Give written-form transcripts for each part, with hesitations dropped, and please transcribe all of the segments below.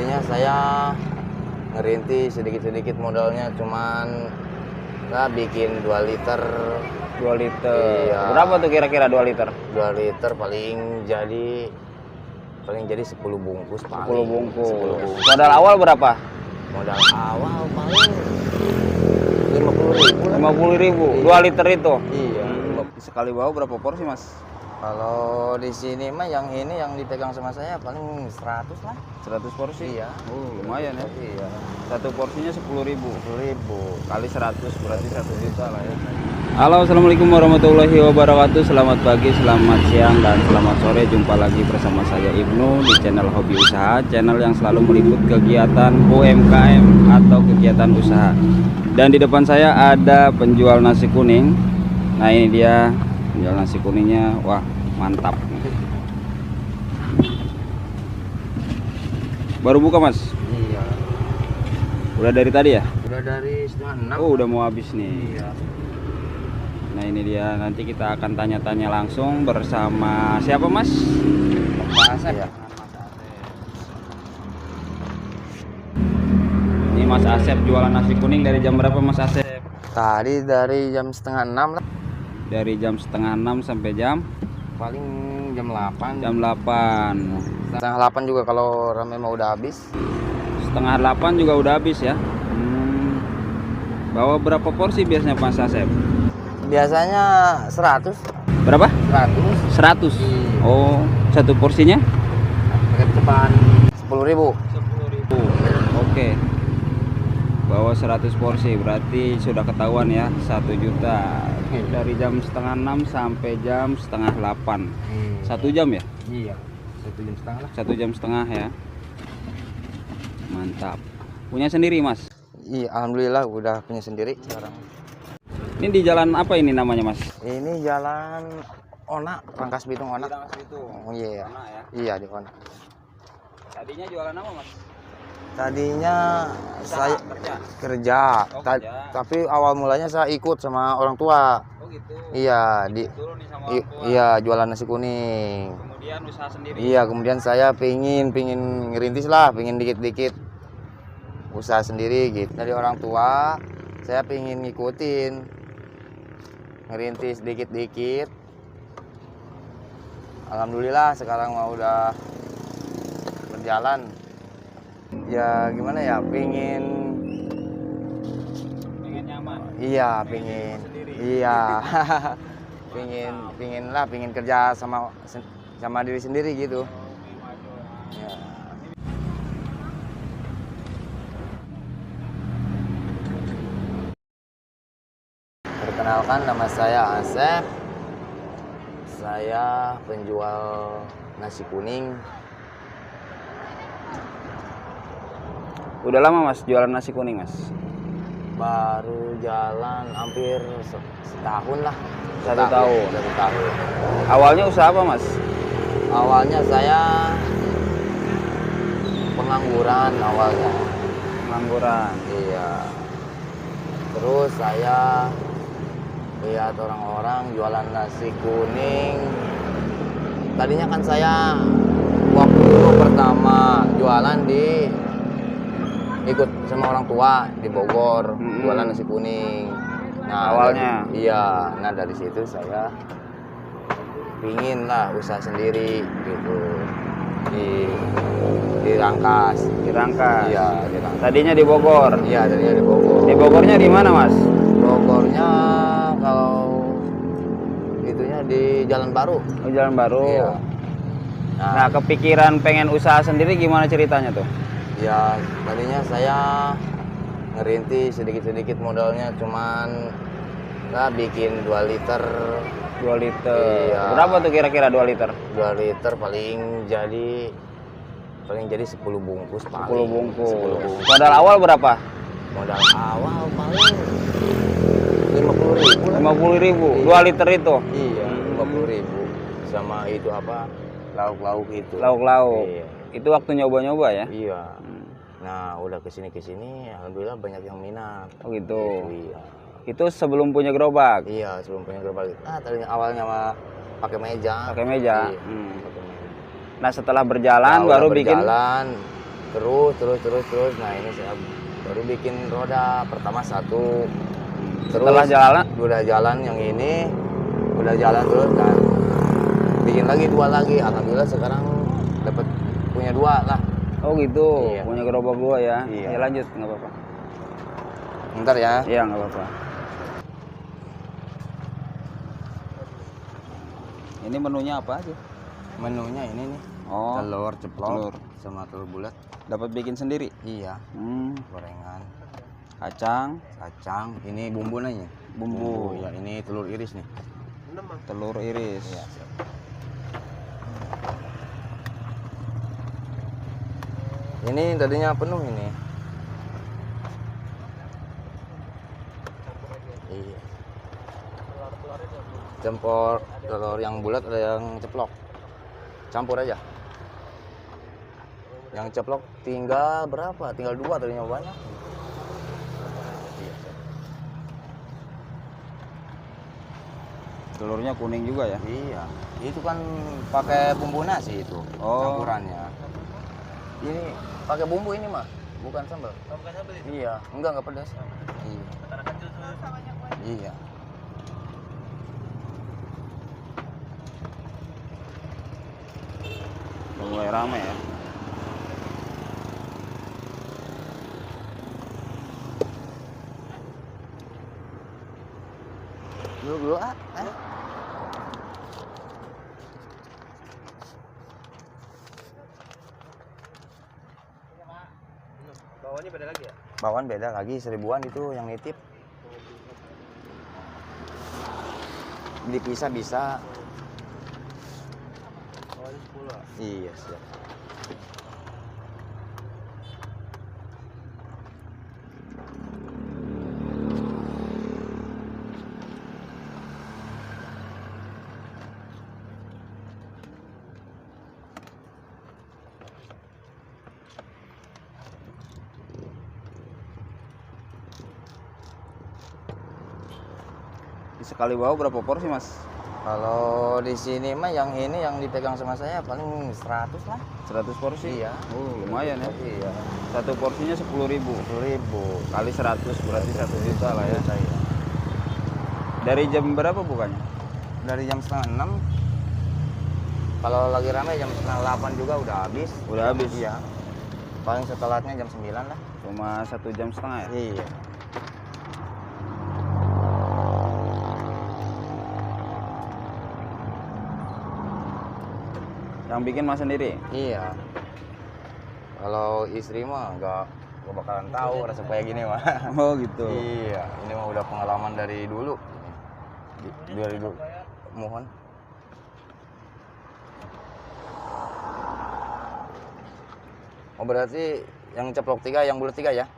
tadinya saya ngerintis sedikit-sedikit modalnya, cuman saya bikin 2 liter. 2 liter. Iya. Berapa tuh kira-kira 2 liter? 2 liter paling jadi 10 bungkus paling. 10 bungkus. 10 bungkus. Modal awal berapa? Modal awal paling 50.000 lah. 50.000. Iya. 2 liter itu. Iya. Sekali bawa berapa porsi, Mas? Kalau di sini mah yang ini yang dipegang sama saya paling 100 lah. 100 porsi? Iya. Oh, lumayan ya. Iya. Satu porsinya 10.000. 10.000 Kali 100 berarti 1 juta lah ya. Halo, assalamualaikum warahmatullahi wabarakatuh. Selamat pagi, selamat siang, dan selamat sore. Jumpa lagi bersama saya Ibnu di channel Hobi Usaha, channel yang selalu meliput kegiatan UMKM atau kegiatan usaha. Dan di depan saya ada penjual nasi kuning. Nah, ini dia penjual nasi kuningnya. Wah, mantap. Baru buka, Mas? Iya. Udah dari tadi ya? Udah dari setengah 6. Oh, udah mau habis nih. Iya. Nah, ini dia, nanti kita akan tanya-tanya langsung bersama siapa, Mas? Pak Asep. Iya. Ini Mas Asep jualan nasi kuning dari jam berapa, Mas Asep? Tadi dari jam setengah 6 lah. Dari jam setengah 6 sampai jam Paling jam 8. jam 8. Setengah 8 juga kalau rame mau udah habis. Setengah 8 juga udah habis ya. Bawa berapa porsi biasanya, Mas Asep? Biasanya 100. Berapa? 100. 100. Oh, satu porsinya? Pakai depan 10.000. 10.000. Oke. Bawa 100 porsi berarti sudah ketahuan ya, 1 juta. Dari jam setengah 6 sampai jam setengah 8. 1 jam ya? Iya. 1 jam setengah lah. 1 jam setengah ya. Mantap. Punya sendiri, Mas? Iya, alhamdulillah udah punya sendiri sekarang. Ini di jalan apa ini namanya, Mas? Ini jalan Ona, Rangkas Bitung Ona. Itu. Oh iya. Ona ya. Iya di Ona. Tadinya jualan apa, Mas? Tadinya saya kerja. kerja, Oh, Ta- kerja. tapi awal mulanya saya ikut sama orang tua. Oh gitu. Iya, Dulu nih sama orang tua. iya jualan nasi kuning. Kemudian usaha sendiri. Iya, kemudian saya pingin ngerintis lah, pingin dikit-dikit usaha sendiri gitu. Dari orang tua, saya pingin ngikutin, ngerintis dikit-dikit. Alhamdulillah sekarang mau udah berjalan. Ya gimana ya, pingin nyaman. iya, pingin iya. pingin kerja sama diri sendiri gitu. Ya. Perkenalkan, nama saya Asep. Saya penjual nasi kuning. Udah lama, Mas, jualan nasi kuning, Mas? Baru jalan hampir setahun lah. 1 tahun. 1 tahun. Awalnya usaha apa, Mas? Awalnya saya pengangguran awalnya. Pengangguran. Iya. Terus saya lihat orang-orang jualan nasi kuning. Tadinya kan saya waktu pertama jualan ikut sama orang tua di Bogor, jualan nasi kuning. Nah, awalnya. Iya. Nah, dari situ saya pingin lah usaha sendiri gitu. Di Rangkas. Di Rangkas. Iya, di Rangkas. Tadinya di Bogor. Iya, tadinya di Bogor. Di Bogornya di mana, Mas? Bogornya kalau itunya di Jalan Baru. Oh, Jalan Baru. Iya. Nah, kepikiran pengen usaha sendiri gimana ceritanya tuh? Ya, tadinya saya ngerintis sedikit-sedikit modalnya, cuman saya bikin 2 liter. 2 liter. Iya. Berapa tuh kira-kira 2 liter? 2 liter paling jadi 10 bungkus paling. 10 bungkus. 10 bungkus. Modal awal berapa? Modal awal paling 50.000 lah. 50.000. Iya. 2 liter itu. Iya, 50.000. Sama itu apa? Lauk-lauk itu. Lauk-lauk. Iya. Itu waktu nyoba-nyoba ya? Iya. Nah, udah kesini alhamdulillah banyak yang minat. Oh gitu. Iya. Itu sebelum punya gerobak. Iya, sebelum punya gerobak. Tadinya awalnya mah pakai meja. Pakai meja. Iya, pakai meja. Nah, setelah berjalan Nah, baru udah bikin berjalan, terus. Nah ini saya baru bikin roda pertama satu, terus Setelah jalan udah jalan yang ini udah jalan terus kan, bikin lagi 2 lagi. Alhamdulillah sekarang dapat punya 2 lah. oh gitu. Iya. Punya gerobak 2 ya. Iya. Ya lanjut, nggak apa-apa. Bentar ya. Iya, nggak apa-apa. Ini menunya apa aja? Menunya ini nih, Oh, telur ceplok telur. sama telur bulat. Dapat bikin sendiri. Iya, gorengan, Kacang, kacang, ini bumbu nanya. bumbu, Ya, ini telur iris nih. telur iris. Iya, siap. Ini tadinya penuh ini. Iya. Campur telur yang bulat ada yang ceplok. Campur aja. Yang ceplok tinggal berapa? Tinggal 2 tadinya banyak. Iya. Telurnya kuning juga ya. Iya. Itu kan pakai bumbu nasi itu Oh. campurannya. Ini pakai bumbu ini mah, bukan sambal. Bukan sambal itu. Iya, enggak pedas. Iya. Anak kecil tuh. Iya. Udah mulai rame ya. Dulu ah. Bawahnya beda lagi ya? Bawaan beda lagi, 1000-an itu yang nitip. Dipisah bisa. Bawahnya 10. Iya, siap. Sekali bawa berapa porsi, Mas? Kalau di sini mah yang ini yang dipegang sama saya paling 100 lah. 100 porsi? Iya. Oh, lumayan ya. Iya. Satu porsinya 10.000. 10.000 Kali 100 berarti 1 juta lah ya. Iya. Dari jam berapa bukanya? Dari jam setengah 6. Kalau lagi ramai jam setengah 8 juga udah habis. Udah habis? Iya. Paling setelahnya jam 9 lah. Cuma 1 jam setengah ya? Iya. Yang bikin Mas sendiri? Iya. Kalau istri mah nggak bakalan tahu rasa kayak gini mah. Oh gitu. Iya, ini mah udah pengalaman dari dulu. Dari dulu. Mohon. Oh berarti yang ceplok 3, yang bulat 3 ya?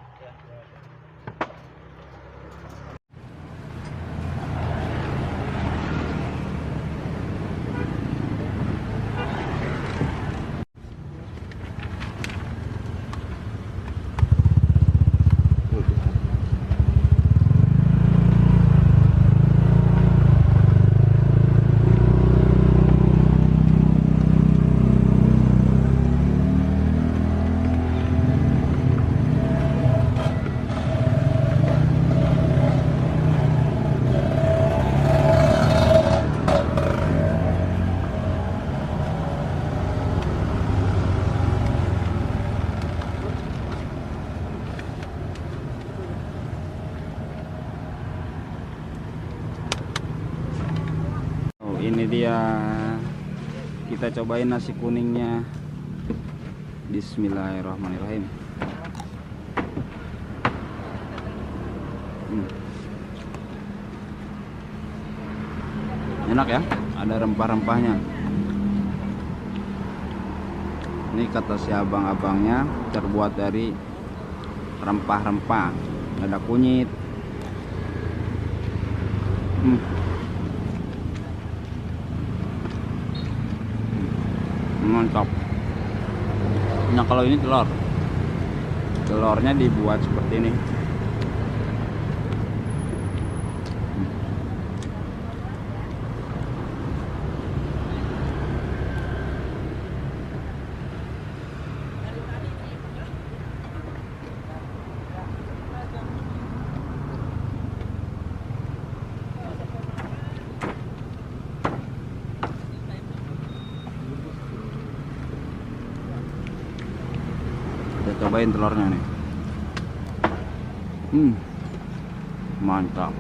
Oh, ini dia. Kita cobain nasi kuningnya. Bismillahirrahmanirrahim. Enak ya, ada rempah-rempahnya. Ini kata si abang-abangnya terbuat dari rempah-rempah. Ada kunyit. Mantap. Nah kalau ini telurnya dibuat seperti ini. Kita cobain telurnya nih. Mantap.